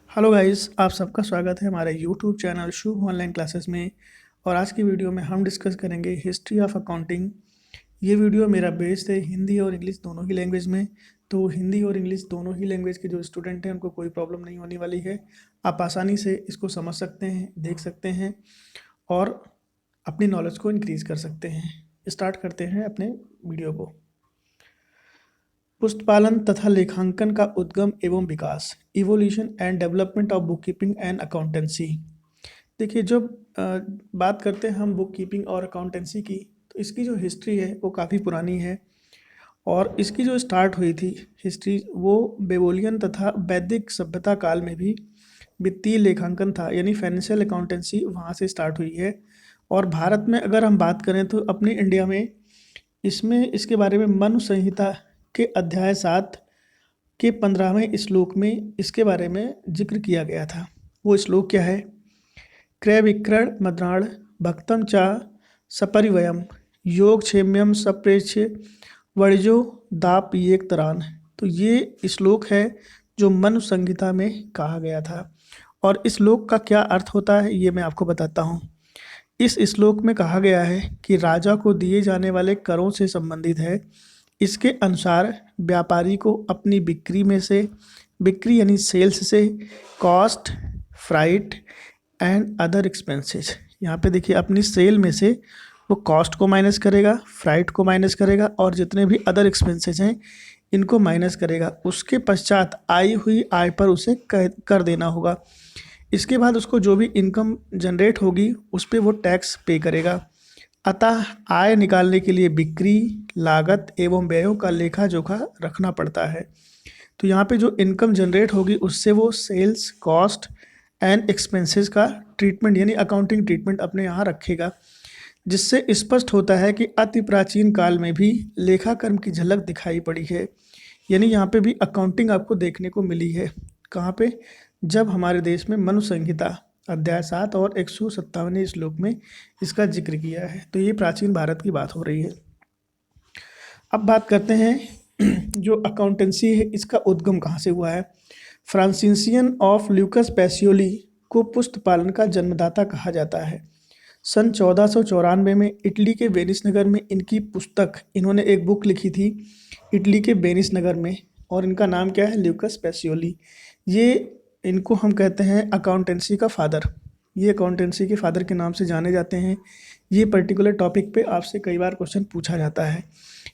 Hello guys, आप सबका स्वागत है हमारे यूट्यूब चैनल शुभ ऑनलाइन क्लासेस में। और आज की वीडियो में हम डिस्कस करेंगे हिस्ट्री ऑफ अकाउंटिंग। ये वीडियो मेरा बेस्ड है हिंदी और इंग्लिश दोनों ही लैंग्वेज में। तो हिंदी और इंग्लिश दोनों ही लैंग्वेज के जो स्टूडेंट हैं उनको कोई प्रॉब्लम नहीं होने वाली है। आप आसानी से इसको समझ सकते हैं, देख सकते हैं और अपनी नॉलेज को इंक्रीज़ कर सकते हैं। स्टार्ट करते हैं अपने वीडियो को। पुस्तपालन तथा लेखांकन का उद्गम एवं विकास, evolution and development of book keeping and accountancy. देखिए, जब बात करते हैं हम बुक कीपिंग और अकाउंटेंसी की, तो इसकी जो हिस्ट्री है वो काफ़ी पुरानी है। और इसकी जो स्टार्ट हुई थी हिस्ट्री, वो बेबोलियन तथा वैदिक सभ्यता काल में भी वित्तीय लेखांकन था, यानी फाइनेंशियल अकाउंटेंसी वहाँ से स्टार्ट हुई है। और भारत में अगर हम बात करें तो अपने इंडिया में इसमें इसके बारे में मनु संहिता के अध्याय 7 के 15वें श्लोक में इसके बारे में जिक्र किया गया था। वो श्लोक क्या है? क्रय विक्रय मद्राण भक्तम चा सपरिवयम योगक्षेम्यम सप्रेक्ष्य वर्जो दाप एक तरान। तो ये श्लोक है जो मनु संहिता में कहा गया था। और इस श्लोक का क्या अर्थ होता है ये मैं आपको बताता हूँ। इस श्लोक में कहा गया है कि राजा को दिए जाने वाले करों से संबंधित है। इसके अनुसार व्यापारी को अपनी बिक्री में से, बिक्री यानी सेल्स से, cost, freight and other expenses, यहाँ पे देखिए अपनी सेल में से वो कॉस्ट को माइनस करेगा, फ्राइट को माइनस करेगा और जितने भी अदर एक्सपेंसेस हैं इनको माइनस करेगा। उसके पश्चात आई हुई आय पर उसे कर देना होगा। इसके बाद उसको जो भी इनकम जनरेट होगी उस पर वो टैक्स पे करेगा। अतः आय निकालने के लिए बिक्री, लागत एवं व्ययों का लेखा जोखा रखना पड़ता है। तो यहाँ पे जो इनकम जनरेट होगी उससे वो सेल्स, कॉस्ट एंड एक्सपेंसेस का ट्रीटमेंट यानी अकाउंटिंग ट्रीटमेंट अपने यहाँ रखेगा, जिससे स्पष्ट होता है कि अति प्राचीन काल में भी लेखाकर्म की झलक दिखाई पड़ी है। यानी यहाँ पे भी अकाउंटिंग आपको देखने को मिली है। कहाँ पे? जब हमारे देश में मनु संहिता अध्याय 7 और 157वें श्लोक में इसका जिक्र किया है। तो ये प्राचीन भारत की बात हो रही है। अब बात करते हैं जो अकाउंटेंसी है इसका उद्गम कहाँ से हुआ है। फ्रांसिसियन ऑफ ल्यूकस पैसियोली को पुस्तपालन का जन्मदाता कहा जाता है। सन 1494 में इटली के वेनिस नगर में इनकी पुस्तक, इन्होंने एक बुक लिखी थी इटली के वेनिस नगर में, और इनका नाम क्या है? Lucas Pacioli. ये इनको हम कहते हैं अकाउंटेंसी का फादर। ये अकाउंटेंसी के फादर के नाम से जाने जाते हैं। ये पर्टिकुलर टॉपिक पे आपसे कई बार क्वेश्चन पूछा जाता है।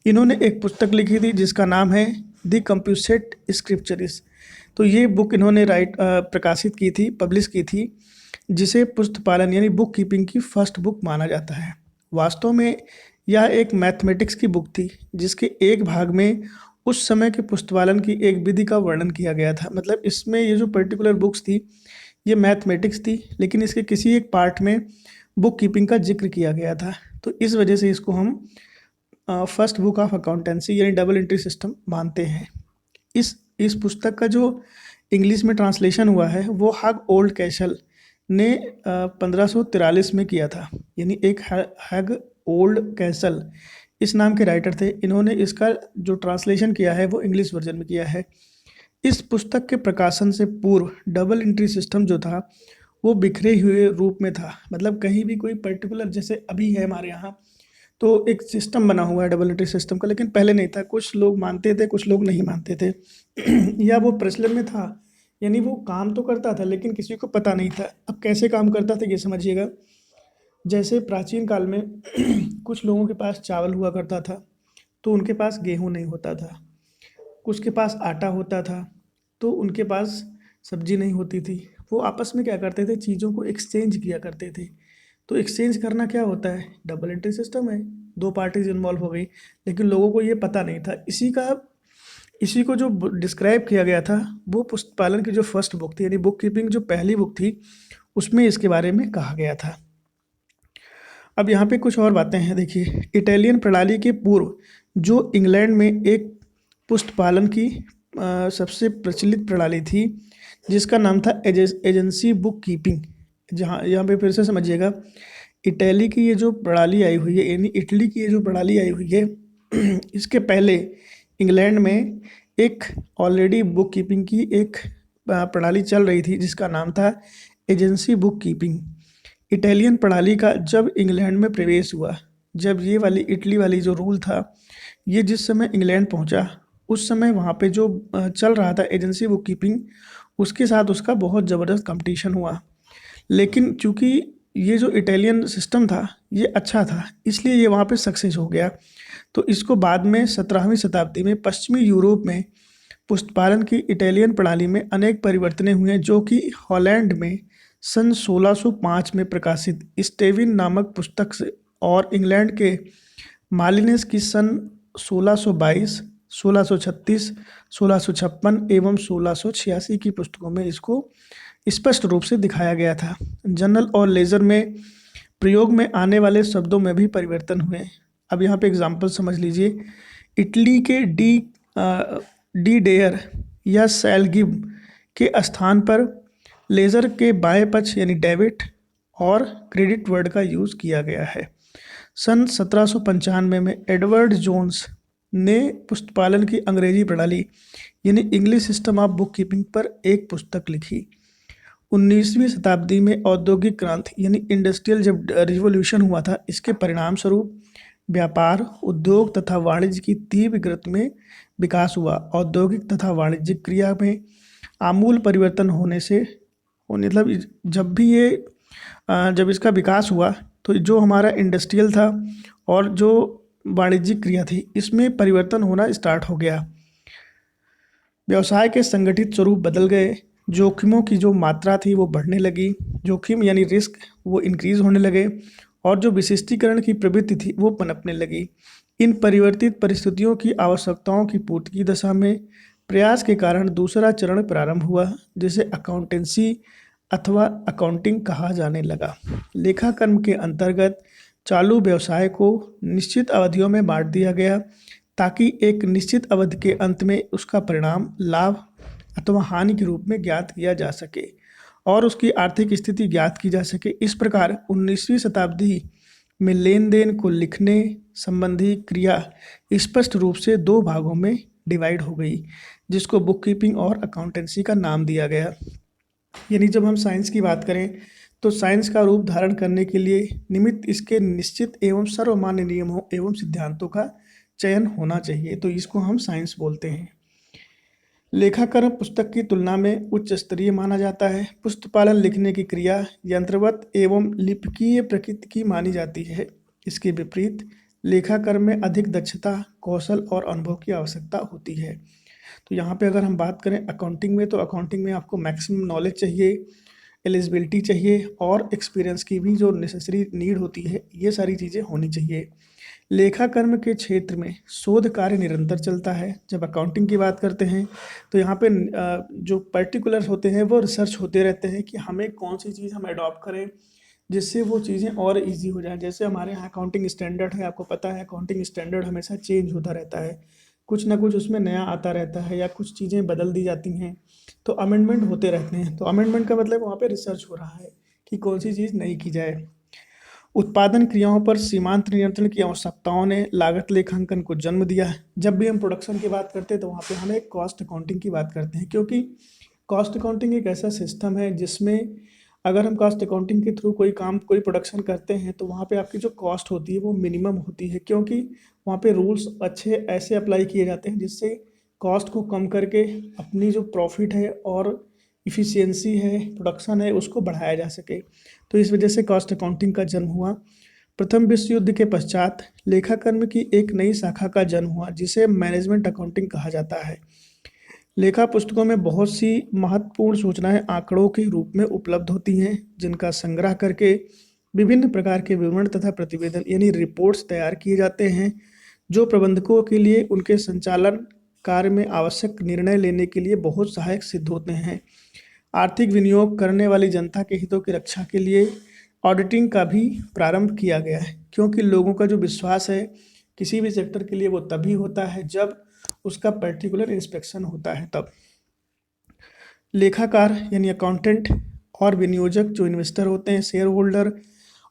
इन्होंने एक पुस्तक लिखी थी जिसका नाम है द कंप्यूसेट स्क्रिप्चरिस। तो ये बुक इन्होंने प्रकाशित की थी, पब्लिश की थी, जिसे पुस्तपालन यानी बुक कीपिंग की फर्स्ट बुक माना जाता है। वास्तव में यह एक मैथमेटिक्स की बुक थी जिसके एक भाग में उस समय के पुस्तपालन की एक विधि का वर्णन किया गया था। मतलब इसमें ये जो पर्टिकुलर बुक्स थी ये मैथमेटिक्स थी, लेकिन इसके किसी एक पार्ट में बुक कीपिंग का जिक्र किया गया था। तो इस वजह से इसको हम फर्स्ट बुक ऑफ अकाउंटेंसी यानी डबल एंट्री सिस्टम मानते हैं। इस पुस्तक का जो इंग्लिश में ट्रांसलेशन हुआ है वो हग ओल्ड कैसल ने 1543 में किया था। यानी एक हग ओल्ड कैसल इस नाम के राइटर थे, इन्होंने इसका जो ट्रांसलेशन किया है वो इंग्लिश वर्जन में किया है। इस पुस्तक के प्रकाशन से पूर्व डबल एंट्री सिस्टम जो था वो बिखरे हुए रूप में था। मतलब कहीं भी कोई पर्टिकुलर, जैसे अभी है हमारे यहाँ तो एक सिस्टम बना हुआ है डबल एंट्री सिस्टम का, लेकिन पहले नहीं था। कुछ लोग मानते थे, कुछ लोग नहीं मानते थे या वो प्रचलन में था, यानी वो काम तो करता था लेकिन किसी को पता नहीं था। अब कैसे काम करता था ये समझिएगा। जैसे प्राचीन काल में कुछ लोगों के पास चावल हुआ करता था तो उनके पास गेहूं नहीं होता था, कुछ के पास आटा होता था तो उनके पास सब्जी नहीं होती थी। वो आपस में क्या करते थे? चीज़ों को एक्सचेंज किया करते थे। तो एक्सचेंज करना क्या होता है? डबल एंट्री सिस्टम है, दो पार्टीज इन्वॉल्व हो गई, लेकिन लोगों को ये पता नहीं था। इसी को जो डिस्क्राइब किया गया था वो पुस्तपालन की जो फर्स्ट बुक थी यानी बुक कीपिंग जो पहली बुक थी उसमें इसके बारे में कहा गया था। अब यहाँ पे कुछ और बातें हैं। देखिए, इटालियन प्रणाली के पूर्व जो इंग्लैंड में एक पुस्तपालन की सबसे प्रचलित प्रणाली थी जिसका नाम था एजेंसी बुक कीपिंग। जहाँ यहाँ पे फिर से समझिएगा, इटली की ये जो प्रणाली आई हुई है यानी इटली की ये जो प्रणाली आई हुई है इसके पहले इंग्लैंड में एक ऑलरेडी बुक कीपिंग की एक प्रणाली चल रही थी जिसका नाम था एजेंसी बुक कीपिंग। इटालियन प्रणाली का जब इंग्लैंड में प्रवेश हुआ, जब ये वाली इटली वाली जो रूल था, ये जिस समय इंग्लैंड पहुंचा, उस समय वहाँ पे जो चल रहा था एजेंसी बुक कीपिंग, उसके साथ उसका बहुत ज़बरदस्त कंपटीशन हुआ। लेकिन चूंकि ये जो इटालियन सिस्टम था ये अच्छा था, इसलिए ये वहाँ पे सक्सेस हो गया। तो इसको बाद में 17वीं शताब्दी में पश्चिमी यूरोप में पुस्तपालन की इटालियन प्रणाली में अनेक परिवर्तन हुए, जो कि हॉलैंड में सन 1605 में प्रकाशित स्टेविन नामक पुस्तक से और इंग्लैंड के मालिनेस की सन 1622, 1636, 1656 एवं 1686 की पुस्तकों में इसको स्पष्ट रूप से दिखाया गया था। जर्नल और लेजर में प्रयोग में आने वाले शब्दों में भी परिवर्तन हुए। अब यहाँ पे एग्जाम्पल समझ लीजिए। इटली के डी डेयर या सैलगिब के स्थान पर लेजर के बाएं पक्ष यानी डेबिट और क्रेडिट वर्ड का यूज़ किया गया है। सन 1795 में एडवर्ड जोन्स ने पुस्तपालन की अंग्रेजी प्रणाली यानी English system of book keeping पर एक पुस्तक लिखी। 19वीं शताब्दी में औद्योगिक क्रांति यानी इंडस्ट्रियल जब रिवॉल्यूशन हुआ था, इसके परिणाम स्वरूप व्यापार, उद्योग तथा वाणिज्य की तीव्र गति में विकास हुआ। औद्योगिक तथा वाणिज्यिक क्रिया में आमूल परिवर्तन होने से मतलब जब भी ये जब इसका विकास हुआ तो जो हमारा इंडस्ट्रियल था और जो वाणिज्यिक क्रिया थी, इसमें परिवर्तन होना स्टार्ट हो गया। व्यवसाय के संगठित स्वरूप बदल गए, जोखिमों की जो मात्रा थी वो बढ़ने लगी, जोखिम यानी रिस्क वो इंक्रीज होने लगे और जो विशिष्टीकरण की प्रवृत्ति थी वो पनपने लगी। इन परिवर्तित परिस्थितियों की आवश्यकताओं की पूर्ति की दशा में प्रयास के कारण दूसरा चरण प्रारंभ हुआ, जिसे अकाउंटेंसी अथवा अकाउंटिंग कहा जाने लगा। लेखाकर्म के अंतर्गत चालू व्यवसाय को निश्चित अवधियों में बांट दिया गया ताकि एक निश्चित अवधि के अंत में उसका परिणाम लाभ अथवा हानि के रूप में ज्ञात किया जा सके और उसकी आर्थिक स्थिति ज्ञात की जा सके। इस प्रकार 19वीं शताब्दी में लेन देन को लिखने संबंधी क्रिया स्पष्ट रूप से दो भागों में डिवाइड हो गई, जिसको बुक कीपिंग और अकाउंटेंसी का नाम दिया गया। यानी जब हम साइंस की बात करें तो साइंस का रूप धारण करने के लिए निमित्त इसके निश्चित एवं सर्वमान्य नियमों एवं सिद्धांतों का चयन होना चाहिए, तो इसको हम साइंस बोलते हैं। लेखाकर्म पुस्तक की तुलना में उच्च स्तरीय माना जाता है। पुस्तपालन लिखने की क्रिया यंत्रवत एवं लिपिकीय प्रकृति की मानी जाती है। इसके विपरीत लेखाकर्म में अधिक दक्षता, कौशल और अनुभव की आवश्यकता होती है। तो यहाँ पे अगर हम बात करें अकाउंटिंग में, तो अकाउंटिंग में आपको मैक्सिमम नॉलेज चाहिए, एलिजिबिलिटी चाहिए और एक्सपीरियंस की भी जो नेसेसरी नीड होती है, ये सारी चीज़ें होनी चाहिए। लेखाकर्म के क्षेत्र में शोध कार्य निरंतर चलता है। जब अकाउंटिंग की बात करते हैं तो यहाँ पे जो पर्टिकुलर्स होते हैं वो रिसर्च होते रहते हैं कि हमें कौन सी चीज़ हम अडॉप्ट करें जिससे वो चीज़ें और इजी हो जाए। जैसे हमारे यहाँ अकाउंटिंग स्टैंडर्ड है, आपको पता है अकाउंटिंग स्टैंडर्ड हमेशा चेंज होता रहता है, कुछ ना कुछ उसमें नया आता रहता है या कुछ चीज़ें बदल दी जाती हैं, तो अमेंडमेंट होते रहते हैं। तो अमेंडमेंट का मतलब वहाँ पे रिसर्च हो रहा है कि कौन सी चीज़ नई की जाए। उत्पादन क्रियाओं पर सीमांत नियंत्रण की आवश्यकताओं ने लागत लेखांकन को जन्म दिया है। जब भी हम प्रोडक्शन की बात करते हैं तो वहाँ पे हम एक कॉस्ट अकाउंटिंग की बात करते हैं, क्योंकि कॉस्ट अकाउंटिंग एक ऐसा सिस्टम है जिसमें अगर हम कॉस्ट अकाउंटिंग के थ्रू कोई काम कोई प्रोडक्शन करते हैं तो वहाँ पे आपकी जो कॉस्ट होती है वो मिनिमम होती है, क्योंकि वहाँ पे रूल्स अच्छे ऐसे अप्लाई किए जाते हैं जिससे कॉस्ट को कम करके अपनी जो प्रॉफिट है और इफ़िशियंसी है, प्रोडक्शन है, उसको बढ़ाया जा सके। तो इस वजह से कॉस्ट अकाउंटिंग का जन्म हुआ। प्रथम विश्व युद्ध के पश्चात लेखाकर्म की एक नई शाखा का जन्म हुआ जिसे मैनेजमेंट अकाउंटिंग कहा जाता है। लेखा पुस्तकों में बहुत सी महत्वपूर्ण सूचनाएं आंकड़ों के रूप में उपलब्ध होती हैं, जिनका संग्रह करके विभिन्न प्रकार के विवरण तथा प्रतिवेदन यानी रिपोर्ट्स तैयार किए जाते हैं, जो प्रबंधकों के लिए उनके संचालन कार्य में आवश्यक निर्णय लेने के लिए बहुत सहायक सिद्ध होते हैं। आर्थिक विनियोग करने वाली जनता के हितों की रक्षा के लिए ऑडिटिंग का भी प्रारंभ किया गया है, क्योंकि लोगों का जो विश्वास है किसी भी सेक्टर के लिए वो तभी होता है जब उसका पर्टिकुलर इंस्पेक्शन होता है। तब लेखाकार यानी अकाउंटेंट और विनियोजक जो इन्वेस्टर होते हैं, शेयर होल्डर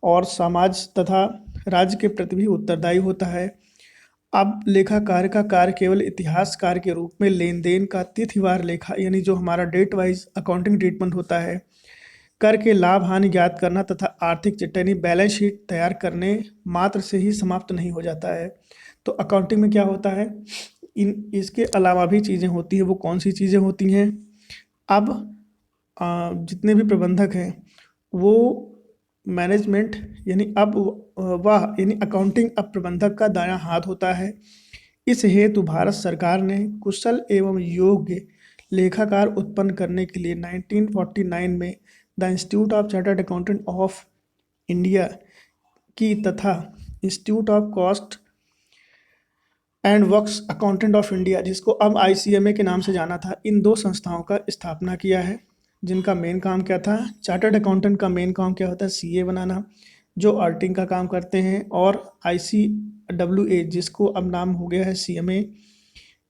और समाज तथा राज्य के प्रति भी उत्तरदायी होता है। अब लेखा कार्य का कार्य केवल इतिहास कार्य के रूप में लेन देन का तिथिवार लेखा यानी जो हमारा डेट वाइज अकाउंटिंग ट्रीटमेंट होता है, कर के लाभ हानि ज्ञात करना तथा आर्थिक चिट्ठा यानी बैलेंस शीट तैयार करने मात्र से ही समाप्त नहीं हो जाता है। तो अकाउंटिंग में क्या होता है, इन इसके अलावा भी चीज़ें होती हैं। वो कौन सी चीज़ें होती हैं? अब जितने भी प्रबंधक हैं वो मैनेजमेंट यानी अब वह यानी अकाउंटिंग अब प्रबंधक का दायां हाथ होता है। इस हेतु भारत सरकार ने कुशल एवं योग्य लेखाकार उत्पन्न करने के लिए 1949 में the institute of chartered accountant of India की तथा institute of cost and works accountant of India, जिसको अब ICMA के नाम से जाना था, इन दो संस्थाओं का स्थापना किया है। जिनका मेन काम क्या था? चार्टर्ड अकाउंटेंट का मेन काम क्या होता है? CA बनाना, जो ऑडिटिंग का काम करते हैं। और ICWA जिसको अब नाम हो गया है CMA,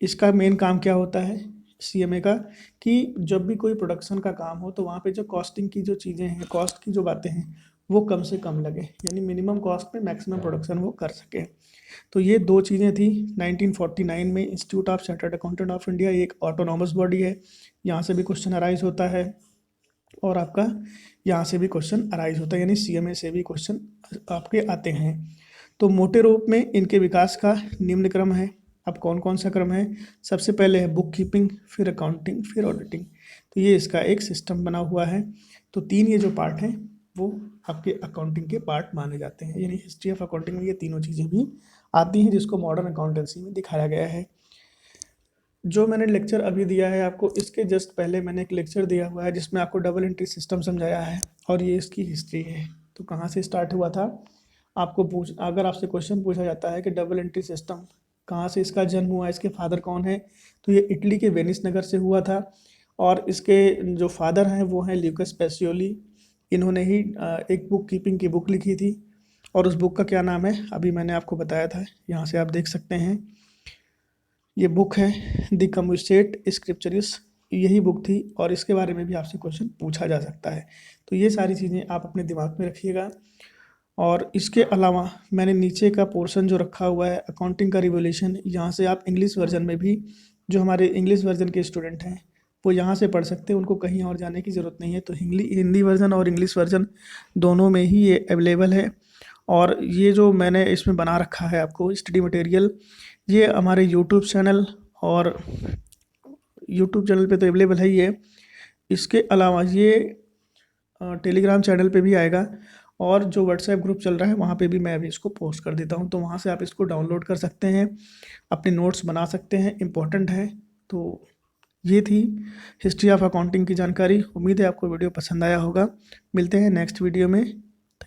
इसका मेन काम क्या होता है CMA का, कि जब भी कोई प्रोडक्शन का काम हो तो वहाँ पे जो कॉस्टिंग की जो चीज़ें हैं, कॉस्ट की जो बातें हैं, वो कम से कम लगे, यानी मिनिमम कॉस्ट में मैक्सिमम प्रोडक्शन वो कर सके। तो ये दो चीज़ें थी 1949 में। Institute of chartered accountant of India एक ऑटोनॉमस बॉडी है, यहाँ से भी क्वेश्चन अराइज होता है, और आपका यहाँ से भी क्वेश्चन अराइज होता है, यानी CMA से भी क्वेश्चन आपके आते हैं। तो मोटे रूप में इनके विकास का निम्न क्रम है। अब कौन कौन सा क्रम है? सबसे पहले है बुक कीपिंग, फिर अकाउंटिंग, फिर ऑडिटिंग। तो ये इसका एक सिस्टम बना हुआ है। तो तीन ये जो पार्ट हैं वो आपके अकाउंटिंग के पार्ट माने जाते हैं, यानी हिस्ट्री ऑफ अकाउंटिंग में ये तीनों चीज़ें भी आती हैं, जिसको मॉडर्न अकाउंटेंसी में दिखाया गया है। जो मैंने लेक्चर अभी दिया है आपको, इसके जस्ट पहले मैंने एक लेक्चर दिया हुआ है जिसमें आपको डबल एंट्री सिस्टम समझाया है, और ये इसकी हिस्ट्री है। तो कहाँ से स्टार्ट हुआ था, आपको अगर आपसे क्वेश्चन पूछा जाता है कि डबल एंट्री सिस्टम कहाँ से इसका जन्म हुआ, इसके फादर कौन है, तो ये इटली के वेनिस नगर से हुआ था। और इसके जो फादर हैं वो हैं ल्यूकस पेसियोली। इन्होंने ही एक बुक कीपिंग की बुक लिखी थी, और उस बुक का क्या नाम है अभी मैंने आपको बताया था, यहाँ से आप देख सकते हैं। ये बुक है द कम्यूसेट स्क्रिप्चरिस, यही बुक थी, और इसके बारे में भी आपसे क्वेश्चन पूछा जा सकता है। तो ये सारी चीज़ें आप अपने दिमाग में रखिएगा। और इसके अलावा मैंने नीचे का पोर्शन जो रखा हुआ है अकाउंटिंग का रिवोल्यूशन, यहाँ से आप इंग्लिश वर्जन में भी, जो हमारे इंग्लिश वर्जन के स्टूडेंट हैं वो यहाँ से पढ़ सकते हैं, उनको कहीं और जाने की ज़रूरत नहीं है। तो हिंदी वर्जन और इंग्लिश वर्जन दोनों में ही ये अवेलेबल है। और ये जो मैंने इसमें बना रखा है आपको स्टडी मटेरियल, ये हमारे यूट्यूब चैनल और यूट्यूब चैनल पे तो अवेलेबल है ही है। इसके अलावा ये टेलीग्राम चैनल पे भी आएगा, और जो व्हाट्सएप ग्रुप चल रहा है वहाँ पे भी मैं अभी इसको पोस्ट कर देता हूँ, तो वहाँ से आप इसको डाउनलोड कर सकते हैं, अपने नोट्स बना सकते हैं, इम्पोर्टेंट है। तो ये थी हिस्ट्री ऑफ अकाउंटिंग की जानकारी। उम्मीद है आपको वीडियो पसंद आया होगा। मिलते हैं नेक्स्ट वीडियो में।